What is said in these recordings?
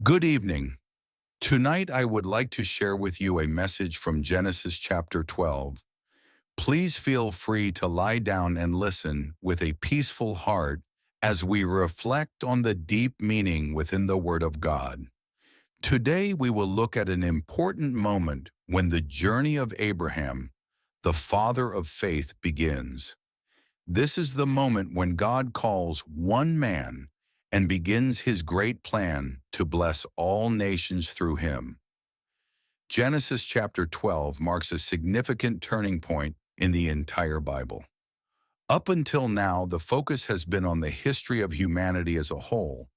Good evening. Tonight I would like to share with you a message from Genesis chapter 12. Please feel free to lie down and listen with a peaceful heart as we reflect on the deep meaning within the Word of God. Today we will look at an important moment when the journey of Abraham, the father of faith, begins. This is the moment when God calls one man and begins his great plan to bless all nations through him. Genesis chapter 12 marks a significant turning point in the entire Bible. Up until now, the focus has been on the history of humanity as a whole,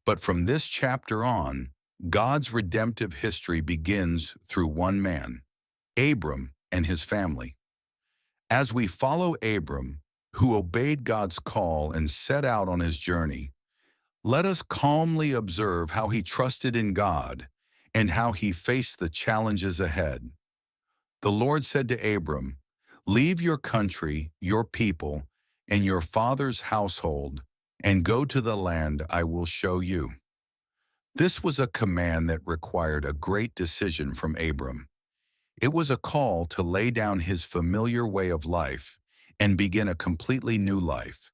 but from this chapter on, God's redemptive history begins through one man, Abram and his family. As we follow Abram, who obeyed God's call and set out on his journey, let us calmly observe how he trusted in God and how he faced the challenges ahead. The Lord said to Abram, "Leave your country, your people, and your father's household, and go to the land I will show you." This was a command that required a great decision from Abram. It was a call to lay down his familiar way of life and begin a completely new life,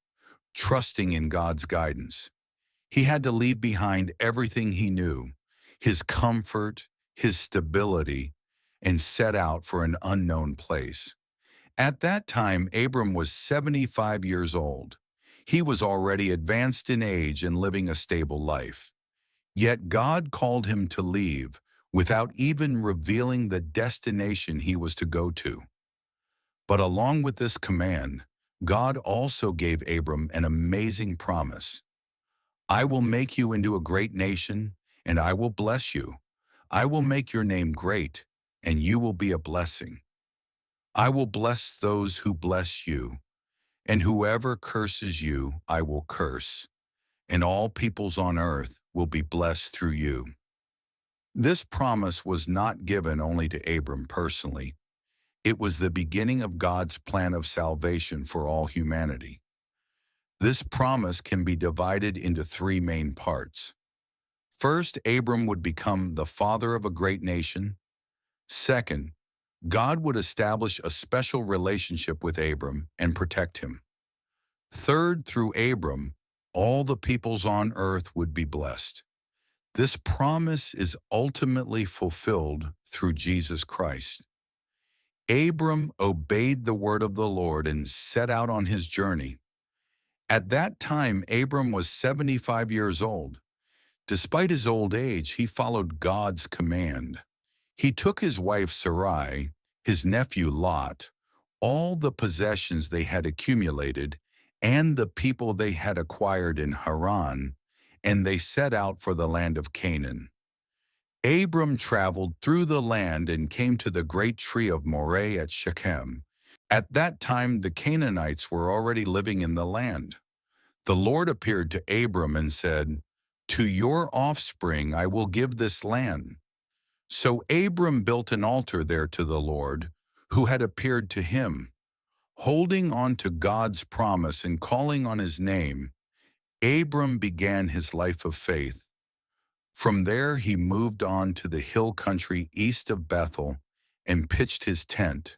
trusting in God's guidance. He had to leave behind everything he knew, his comfort, his stability, and set out for an unknown place. At that time, Abram was 75 years old. He was already advanced in age and living a stable life. Yet God called him to leave without even revealing the destination he was to go to. But along with this command, God also gave Abram an amazing promise. "I will make you into a great nation, and I will bless you. I will make your name great, and you will be a blessing. I will bless those who bless you, and whoever curses you I will curse, and all peoples on earth will be blessed through you." This promise was not given only to Abram personally. It was the beginning of God's plan of salvation for all humanity. This promise can be divided into three main parts. First, Abram would become the father of a great nation. Second, God would establish a special relationship with Abram and protect him. Third, through Abram, all the peoples on earth would be blessed. This promise is ultimately fulfilled through Jesus Christ. Abram obeyed the word of the Lord and set out on his journey. At that time, Abram was 75 years old. Despite his old age, he followed God's command. He took his wife Sarai, his nephew Lot, all the possessions they had accumulated, and the people they had acquired in Haran, and they set out for the land of Canaan. Abram traveled through the land and came to the great tree of Moreh at Shechem. At that time, the Canaanites were already living in the land. The Lord appeared to Abram and said, "To your offspring I will give this land." So Abram built an altar there to the Lord, who had appeared to him. Holding on to God's promise and calling on his name, Abram began his life of faith. From there he moved on to the hill country east of Bethel and pitched his tent,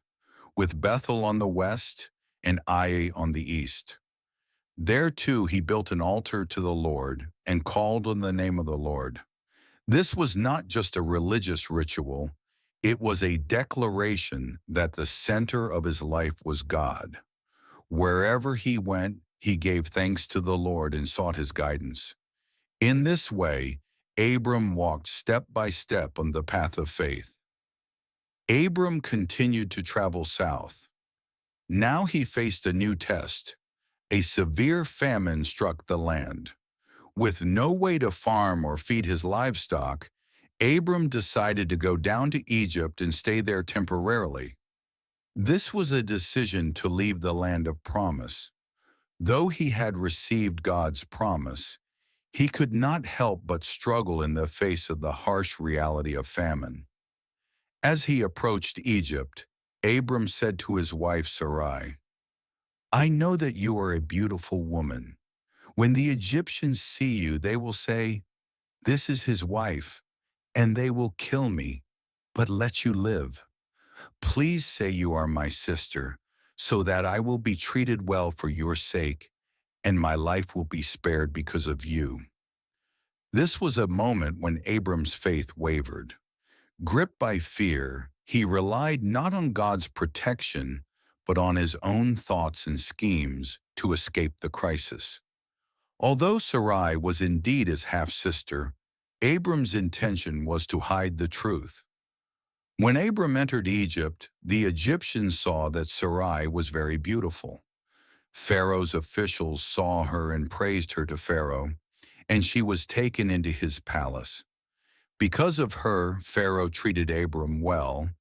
with Bethel on the west and Ai on the east. There too he built an altar to the Lord and called on the name of the Lord. This was not just a religious ritual, it was a declaration that the center of his life was God. Wherever he went, he gave thanks to the Lord and sought his guidance. In this way, Abram walked step by step on the path of faith. Abram continued to travel south. Now he faced a new test. A severe famine struck the land. With no way to farm or feed his livestock, Abram decided to go down to Egypt and stay there temporarily. This was a decision to leave the land of promise. Though he had received God's promise, he could not help but struggle in the face of the harsh reality of famine. As he approached Egypt, Abram said to his wife Sarai, "I know that you are a beautiful woman. When the Egyptians see you, they will say, This is his wife, and they will kill me, but let you live. Please say you are my sister, so that I will be treated well for your sake, and my life will be spared because of you." This was a moment when Abram's faith wavered. Gripped by fear, he relied not on God's protection, but on his own thoughts and schemes to escape the crisis. Although Sarai was indeed his half-sister, Abram's intention was to hide the truth. When Abram entered Egypt, the Egyptians saw that Sarai was very beautiful. Pharaoh's officials saw her and praised her to Pharaoh, and she was taken into his palace. Because of her, Pharaoh treated Abram well,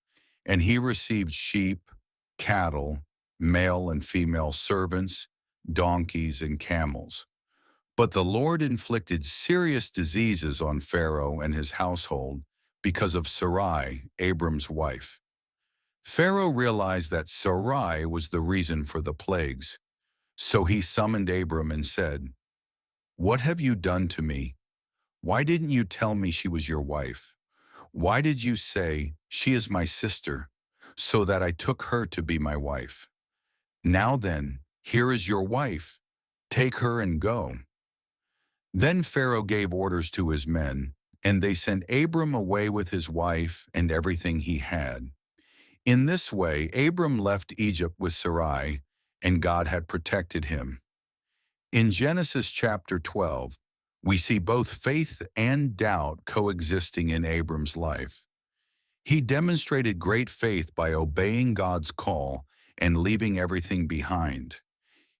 and he received sheep, cattle, male and female servants, donkeys, and camels. But the Lord inflicted serious diseases on Pharaoh and his household because of Sarai, Abram's wife. Pharaoh realized that Sarai was the reason for the plagues, so he summoned Abram and said, "What have you done to me? Why didn't you tell me she was your wife? Why did you say, 'She is my sister,' so that I took her to be my wife? Now then, here is your wife. Take her and go." Then Pharaoh gave orders to his men, and they sent Abram away with his wife and everything he had. In this way, Abram left Egypt with Sarai, and God had protected him. In Genesis chapter 12, we see both faith and doubt coexisting in Abram's life. He demonstrated great faith by obeying God's call and leaving everything behind.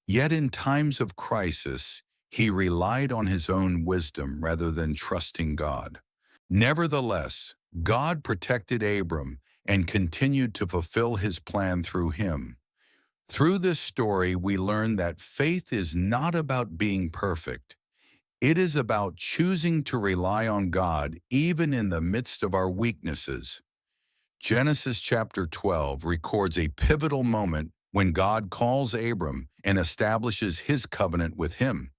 Yet in times of crisis, he relied on his own wisdom rather than trusting God. Nevertheless, God protected Abram and continued to fulfill his plan through him. Through this story, we learn that faith is not about being perfect. It is about choosing to rely on God even in the midst of our weaknesses. Genesis chapter 12 records a pivotal moment when God calls Abram and establishes his covenant with him.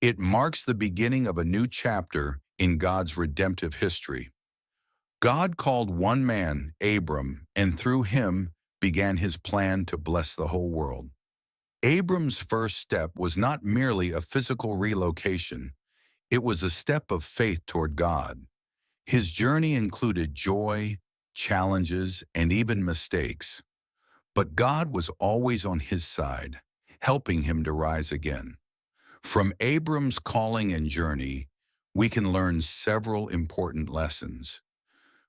It marks the beginning of a new chapter in God's redemptive history. God called one man, Abram, and through him began his plan to bless the whole world. Abram's first step was not merely a physical relocation. It was a step of faith toward God. His journey included joy, challenges, and even mistakes. But God was always on his side, helping him to rise again. From Abram's calling and journey, we can learn several important lessons.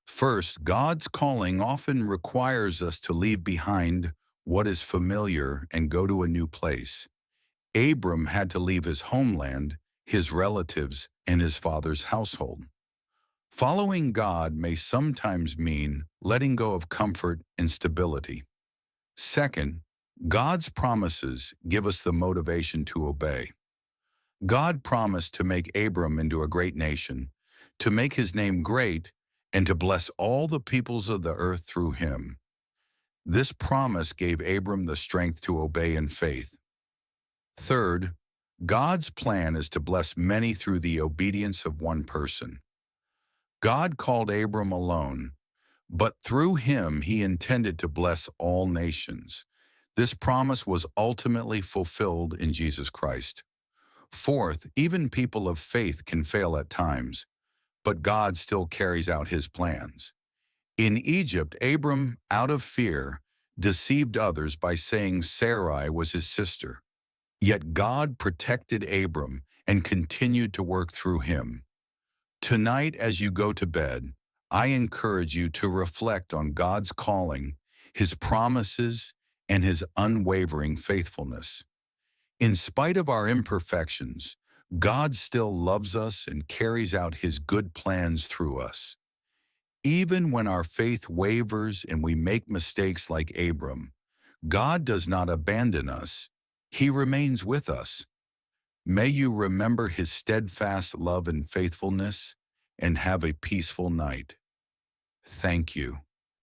First, God's calling often requires us to leave behind what is familiar and go to a new place. Abram had to leave his homeland, his relatives, and his father's household. Following God may sometimes mean letting go of comfort and stability. Second, God's promises give us the motivation to obey. God promised to make Abram into a great nation, to make his name great, and to bless all the peoples of the earth through him. This promise gave Abram the strength to obey in faith. Third, God's plan is to bless many through the obedience of one person. God called Abram alone, but through him he intended to bless all nations. This promise was ultimately fulfilled in Jesus Christ. Fourth, even people of faith can fail at times, but God still carries out his plans. In Egypt, Abram, out of fear, deceived others by saying Sarai was his sister. Yet God protected Abram and continued to work through him. Tonight, as you go to bed, I encourage you to reflect on God's calling, his promises, and his unwavering faithfulness. In spite of our imperfections, God still loves us and carries out his good plans through us. Even when our faith wavers and we make mistakes like Abram, God does not abandon us. He remains with us. May you remember his steadfast love and faithfulness, and have a peaceful night. Thank you.